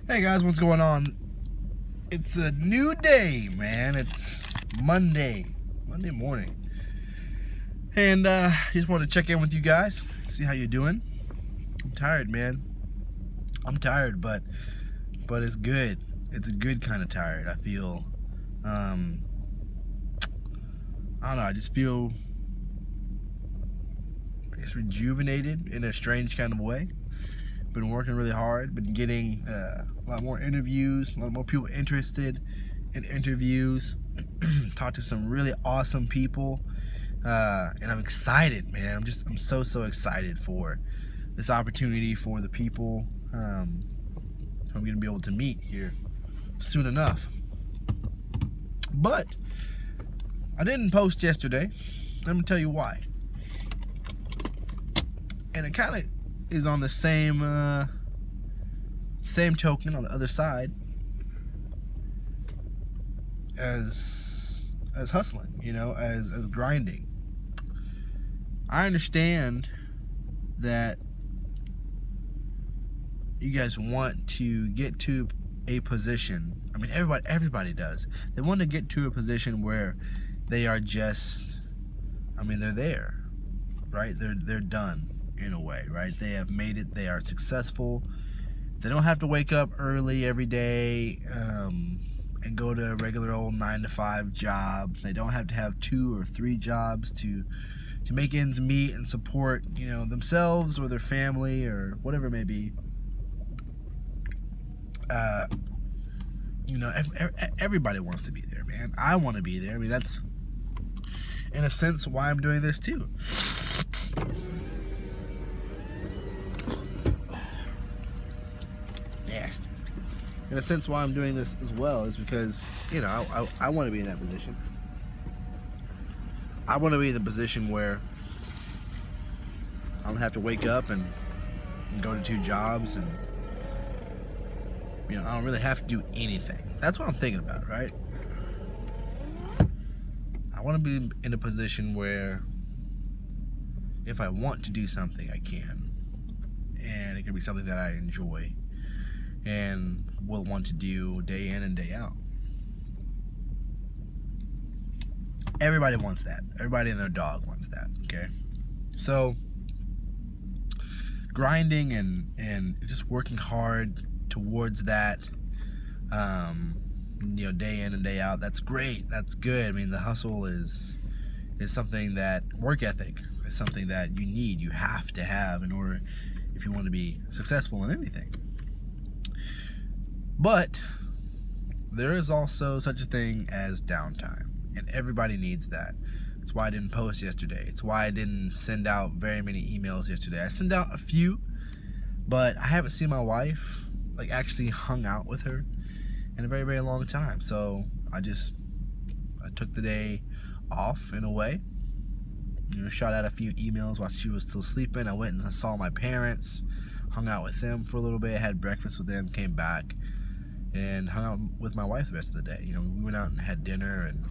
Hey guys, what's going on? It's a new day, man. It's Monday morning. And just wanted to check in with you guys, see how you're doing. I'm tired, man. I'm tired, but it's good. It's a good kind of tired. I feel I don't know, I just feel rejuvenated in a strange kind of way. Been working really hard, been getting a lot more interviews, a lot more people interested in interviews. Talked to some really awesome people, and I'm excited, man. I'm so excited for this opportunity, for the people I'm gonna be able to meet here soon enough. But I didn't post yesterday. Let me tell you why. And it kind of is on the same token, on the other side, as hustling, as grinding. I understand that you guys want to get to a position. I mean, everybody does. They want to get to a position where they are just, they're there, right? They're done in a way, right? They have made it. They are successful. They don't have to wake up early every day and go to a regular old 9-to-5 job. They don't have to have 2 or 3 jobs to make ends meet and support, themselves or their family or whatever it may be. Everybody wants to be there, man. I want to be there. I mean, that's in a sense why I'm doing this too. In a sense, why I'm doing this as well is because, I want to be in that position. I want to be in the position where I don't have to wake up and go to 2 jobs and, I don't really have to do anything. That's what I'm thinking about, right? I want to be in a position where if I want to do something, I can. And it can be something that I enjoy and will want to do day in and day out. Everybody wants that. Everybody and their dog wants that, okay? So grinding and just working hard towards that, day in and day out, that's great. That's good. I mean, the hustle is something that, work ethic is something that you have to have in order, if you want to be successful in anything. But there is also such a thing as downtime, and everybody needs that. That's why I didn't post yesterday. It's why I didn't send out very many emails yesterday. I sent out a few, but I haven't seen my wife, actually hung out with her in a very, very long time. So I took the day off in a way. Shot out a few emails while she was still sleeping. I went and saw my parents, hung out with them for a little bit, had breakfast with them, came back, and hung out with my wife the rest of the day. We went out and had dinner and,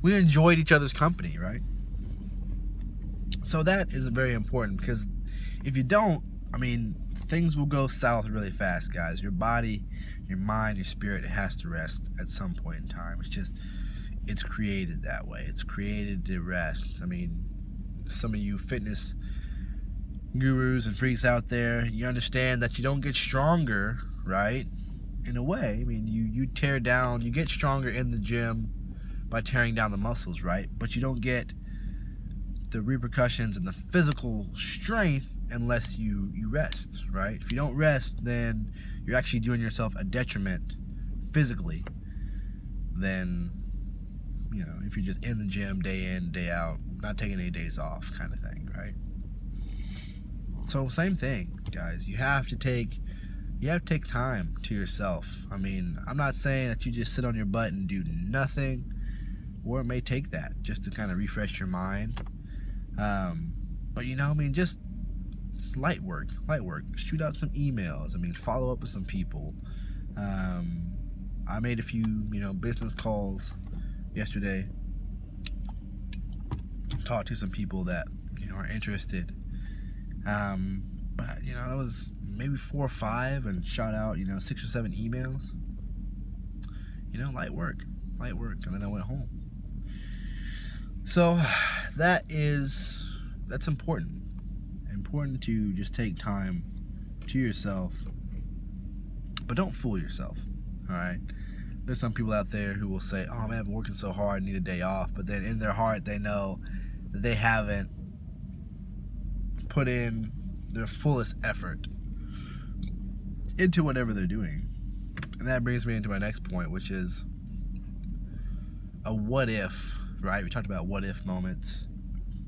we enjoyed each other's company, right? So that is very important, because if you don't, things will go south really fast, guys. Your body, your mind, your spirit, it has to rest at some point in time. It's created that way. It's created to rest. Some of you fitness gurus and freaks out there, you understand that you don't get stronger, right? In a way, you tear down, you get stronger in the gym by tearing down the muscles, right? But you don't get the repercussions and the physical strength unless you rest, right? If you don't rest, then you're actually doing yourself a detriment physically than, if you're just in the gym day in, day out, not taking any days off kind of thing, right? So same thing, guys. You have to take time to yourself. I'm not saying that you just sit on your butt and do nothing, or it may take that just to kind of refresh your mind. But just light work. Shoot out some emails. Follow up with some people. I made a few, business calls yesterday. Talked to some people that, are interested. But, that was maybe 4 or 5 and shot out, 6 or 7 emails. Light work. And then I went home. So that's important. Important to just take time to yourself, but don't fool yourself. All right. There's some people out there who will say, "Oh man, I've been working so hard, I need a day off," but then in their heart they know that they haven't put in their fullest effort into whatever they're doing. And that brings me into my next point, which is a what if, right? We talked about what if moments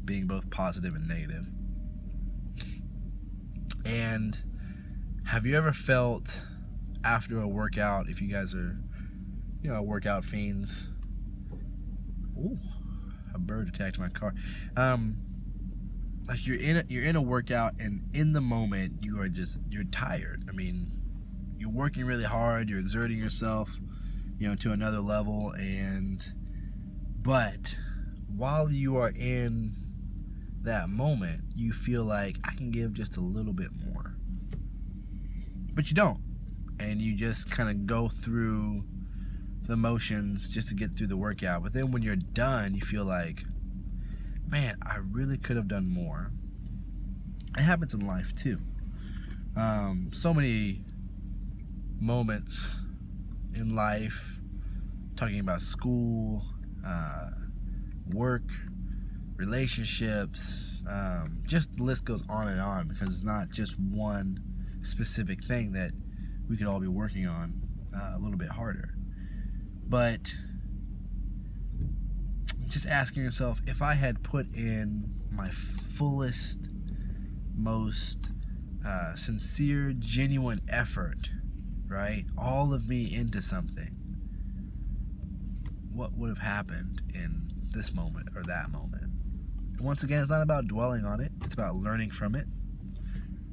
being both positive and negative. And have you ever felt after a workout, if you guys are, workout fiends? Ooh, a bird attacked my car. Like you're in a workout, and in the moment you're tired. I mean, you're working really hard, you're exerting yourself, to another level, but while you are in that moment, you feel like I can give just a little bit more. But you don't. And you just kind of go through the motions just to get through the workout. But then when you're done, you feel like, man, I really could have done more. It happens in life too. So many moments in life, talking about school, work, relationships, just the list goes on and on, because it's not just one specific thing that we could all be working on a little bit harder. But just asking yourself, if I had put in my fullest, most sincere, genuine effort, right, all of me into something, what would have happened in this moment or that moment? And once again, it's not about dwelling on it, it's about learning from it,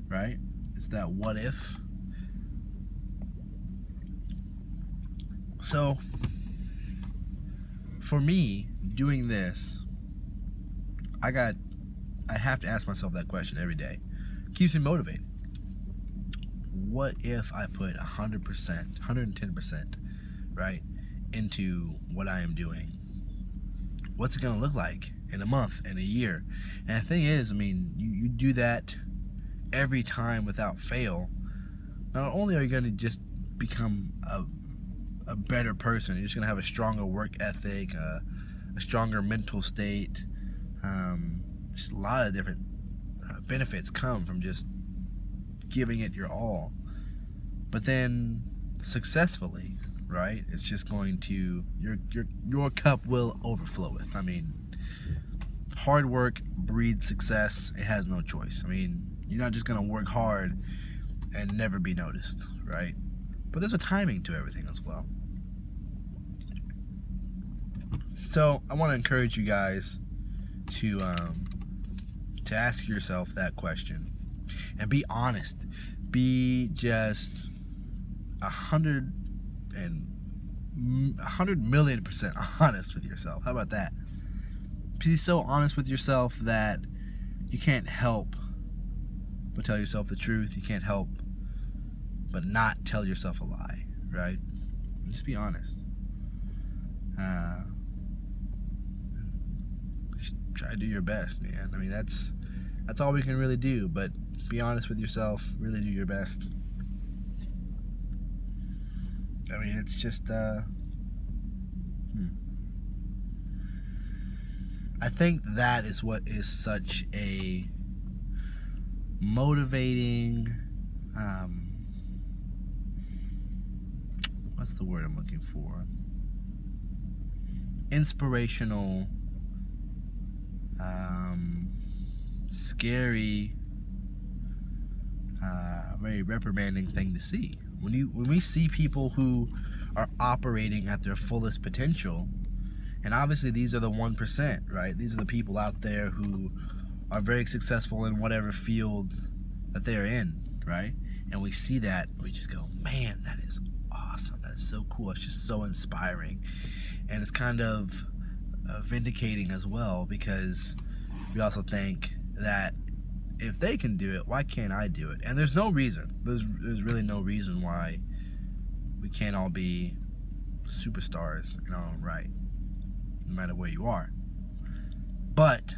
right? It's that what if. So for me, doing this, I have to ask myself that question every day. It keeps me motivated. What if I put 100%, 110%, right, into what I am doing? What's it going to look like in a month, in a year? And the thing is, I mean, you do that every time without fail. Not only are you going to just become a better person, you're just going to have a stronger work ethic, a stronger mental state. Just a lot of different benefits come from just giving it your all. But then successfully, right, it's just going to, your cup will overflow with. I mean, hard work breeds success. It has no choice. I mean, you're not just going to work hard and never be noticed, right? But there's a timing to everything as well. So I want to encourage you guys to ask yourself that question and be honest. Be just 100 million% honest with yourself. How about that? Be so honest with yourself that you can't help but tell yourself the truth. You can't help but not tell yourself a lie, right? Just be honest. Just try to do your best, man. I mean, that's all we can really do, but be honest with yourself, really do your best. I mean, it's just, I think that is what is such a motivating, what's the word I'm looking for? Inspirational, scary, very reprimanding thing to see. When we see people who are operating at their fullest potential, and obviously these are the 1%, right? These are the people out there who are very successful in whatever fields that they're in, right? And we see that, we just go, man, that is awesome. That is so cool. It's just so inspiring. And it's kind of vindicating as well, because we also think that if they can do it, why can't I do it? And there's no reason. There's really no reason why we can't all be superstars in our own right, no matter where you are. But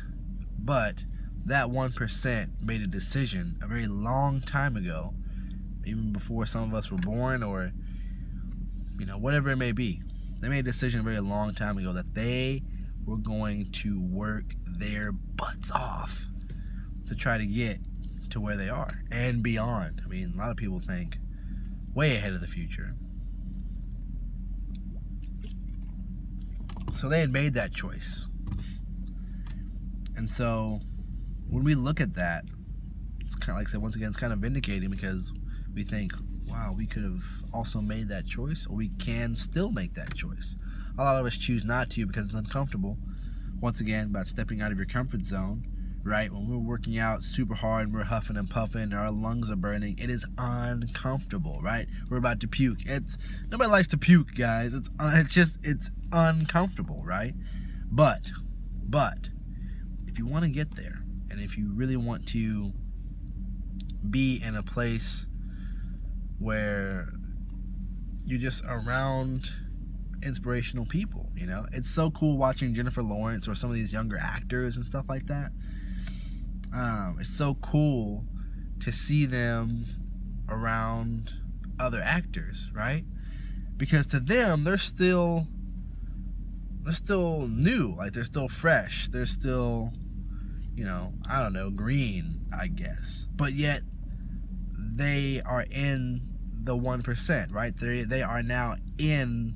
that 1% made a decision a very long time ago, even before some of us were born, or whatever it may be. They made a decision a very long time ago that they were going to work their butts off to try to get to where they are and beyond. I mean, a lot of people think way ahead of the future. So they had made that choice. And so when we look at that, it's kind of, like I said, once again, it's kind of vindicating, because we think, wow, we could have also made that choice, or we can still make that choice. A lot of us choose not to because it's uncomfortable. Once again, about stepping out of your comfort zone, right? When we're working out super hard and we're huffing and puffing and our lungs are burning, it is uncomfortable, right? We're about to puke. Nobody likes to puke, guys. It's uncomfortable, right? But if you want to get there, and if you really want to be in a place where you're just around inspirational people, it's so cool watching Jennifer Lawrence or some of these younger actors and stuff like that. It's so cool to see them around other actors, right? Because to them, they're still new, like they're still fresh, they're still, I don't know, green, I guess. But yet they are in the 1%, right? They are now in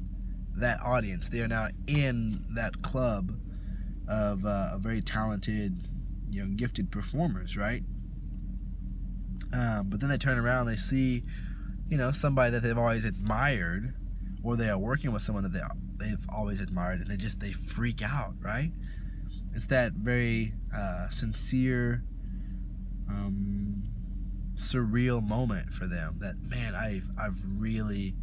that audience. They are now in that club of very talented, gifted performers, right? But then they turn around, they see, somebody that they've always admired, or they are working with someone that they've always admired, and they freak out, right? It's that very sincere, surreal moment for them that, man, I've really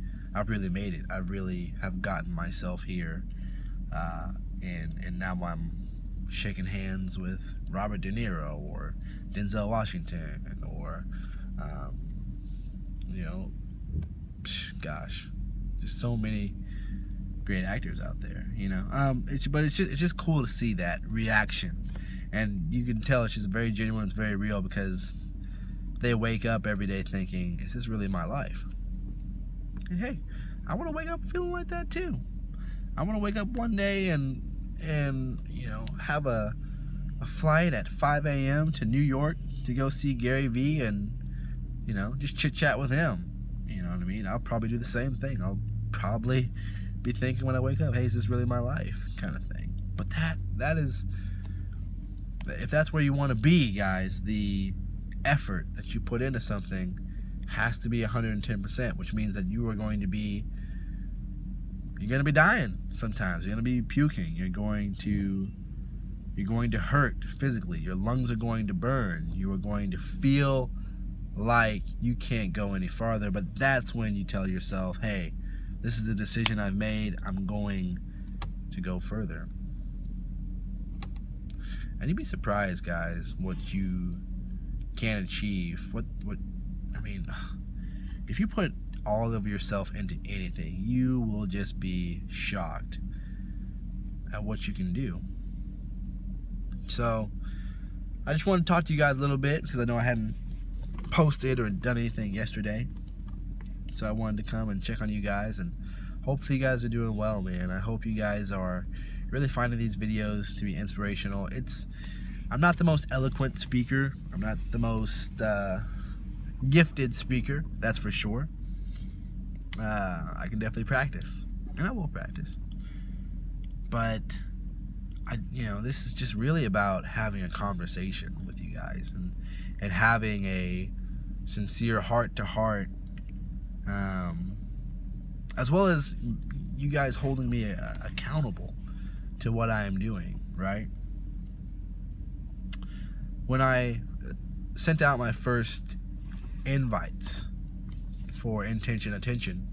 made it. I really have gotten myself here, and now I'm shaking hands with Robert De Niro or Denzel Washington or just so many great actors out there, but it's just cool to see that reaction, and you can tell it's just very genuine, it's very real, because they wake up every day thinking, is this really my life? And hey, I want to wake up feeling like that too. I want to wake up one day and have a flight at 5 a.m. to New York to go see Gary Vee and just chit chat with him. You know what I mean? I'll probably do the same thing. I'll probably be thinking when I wake up, hey, is this really my life, kind of thing. But that is, if that's where you want to be, guys, the effort that you put into something has to be 110%, which means that you're going to be dying sometimes. You're going to be puking. You're going to hurt physically. Your lungs are going to burn. You are going to feel like you can't go any farther. But that's when you tell yourself, hey, this is the decision I've made. I'm going to go further. And you'd be surprised, guys, what you can achieve. If you put all of yourself into anything, you will just be shocked at what you can do. So I just want to talk to you guys a little bit, because I know I hadn't posted or done anything yesterday, so I wanted to come and check on you guys, and hopefully you guys are doing well, man. I hope you guys are really finding these videos to be inspirational. I'm not the most eloquent speaker, I'm not the most gifted speaker, that's for sure. I can definitely practice, and I will practice, but this is just really about having a conversation with you guys, and having a sincere heart-to-heart, as well as you guys holding me accountable to what I am doing, right? When I sent out my first invites for Intention Attention,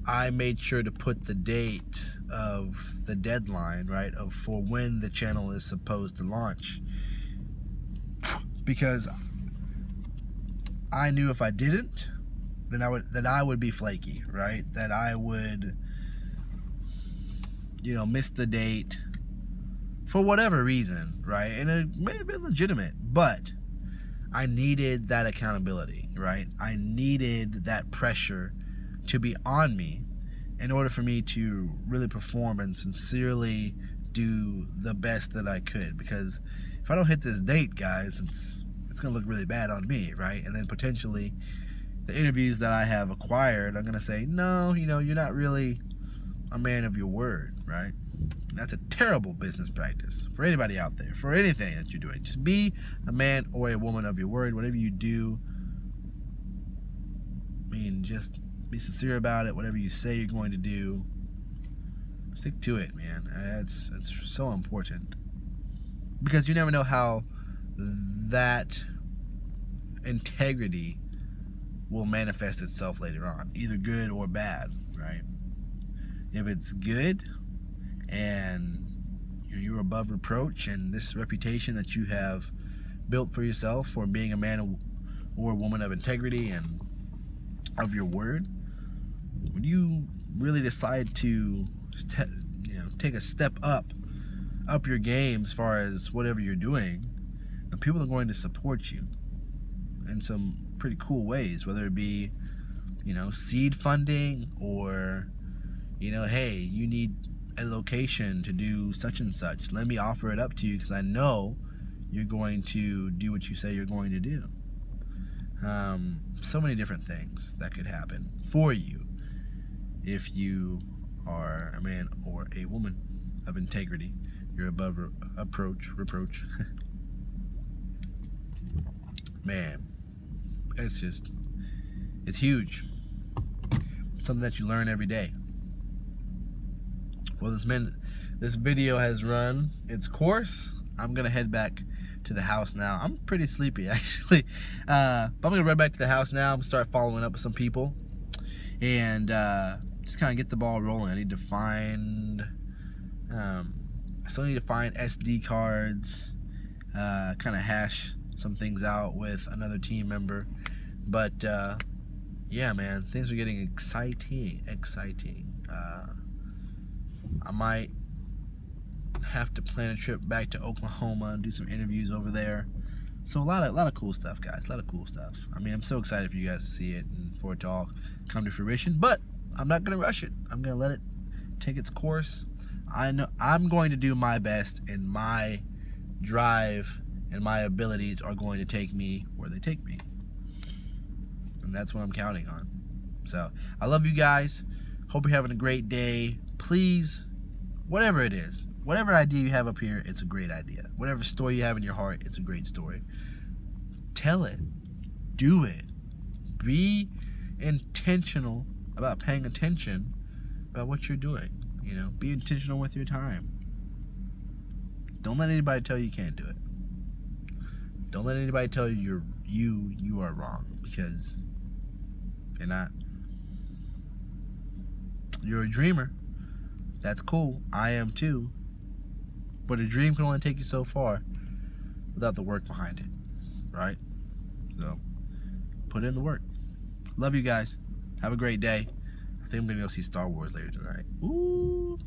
I made sure to put the date of the deadline, right, for when the channel is supposed to launch because I knew if I didn't, then I would be flaky, right? That I would, miss the date for whatever reason, right? And it may have been legitimate, but I needed that accountability, right? I needed that pressure to be on me in order for me to really perform and sincerely do the best that I could. Because if I don't hit this date, guys, it's gonna look really bad on me, right? And then potentially the interviews that I have acquired, I'm gonna say, no, you're not really a man of your word, right? That's a terrible business practice for anybody out there, for anything that you're doing. Just be a man or a woman of your word. Whatever you do, just be sincere about it. Whatever you say you're going to do, stick to it, man. It's so important, because you never know how that integrity will manifest itself later on, either good or bad, right? If it's good and you're above reproach, and this reputation that you have built for yourself for being a man or a woman of integrity and of your word, when you really decide to take a step up your game as far as whatever you're doing, and people are going to support you in some pretty cool ways, whether it be seed funding, or hey, you need a location to do such and such, let me offer it up to you because I know you're going to do what you say you're going to do. So many different things that could happen for you if you are a man or a woman of integrity. You're above reproach. Man, it's huge. Something that you learn every day. Well, this video has run its course. I'm gonna head back to the house now. I'm pretty sleepy, actually, but I'm gonna run back to the house now. I'm gonna start following up with some people and just kind of get the ball rolling. I need to find I still need to find SD cards, kind of hash some things out with another team member, but yeah, man, things are getting exciting. I might have to plan a trip back to Oklahoma and do some interviews over there. So a lot of cool stuff, guys. A lot of cool stuff. I'm so excited for you guys to see it and for it to all come to fruition. But I'm not gonna rush it. I'm gonna let it take its course. I know I'm going to do my best, and my drive and my abilities are going to take me where they take me. And that's what I'm counting on. So I love you guys. Hope you're having a great day. Please, whatever it is, whatever idea you have up here, it's a great idea. Whatever story you have in your heart, it's a great story. Tell it. Do it. Be intentional about paying attention about what you're doing. Be intentional with your time. Don't let anybody tell you can't do it. Don't let anybody tell you you are wrong, because you're not. You're a dreamer. That's cool. I am too. But a dream can only take you so far without the work behind it, right? So put in the work. Love you guys. Have a great day. I think I'm gonna go see Star Wars later tonight. Ooh.